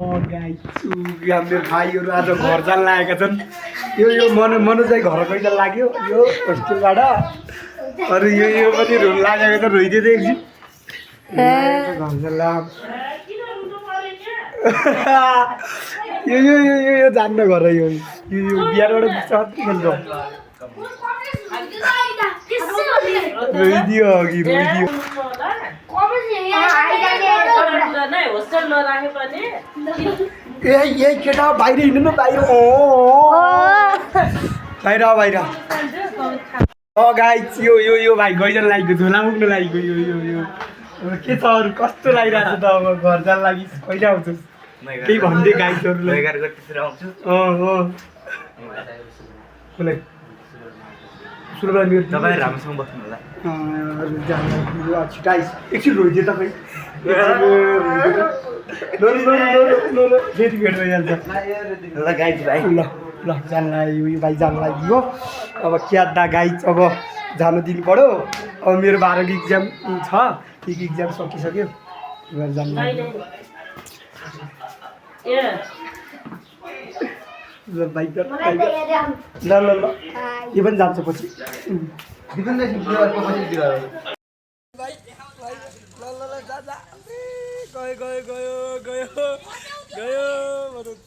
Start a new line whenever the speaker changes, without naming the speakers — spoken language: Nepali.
हाम्रो भाइहरू आज घर जान लागेका छन्। यो मनु चाहिँ घर गइदा लाग्यो यो होस्टेलबाट। अरू यो पनि लागेको त रोइदियो त एकछिन घर जान यो जान्न घर यो बिहारबाट खेल्छ रोइदियो अघि रोइदियो यही केटा बाहिर हिँड्नु न बाहिर बाहिर बाहिर गाइस यो भाइ गइजान लागेको झोला मुक्नु लागेको यो के छ अरू कस्तो लागिरहेको छ त अब घर जान लागि कहिले आउँछु केही भनिदिए गाइसहरूलाई सुरुमा मेरो तपाईँ राम्रोसँग बस्नु होला छिटो एकछिन रोइदियो तपाईँ फेरि भेट भइहाल्छ ल गाइज भाइ ल ल जान लाग्यो यो भाइ जान लाग्यो अब क्यादा गाइज अब जानु दिनु पऱ्यो। अब मेरो 12को इक्जाम छ एक इक्जाम सकिसक्यो जान लाग्यो ल बाइक ल ल ल यो पनि जान्छ पछि गयो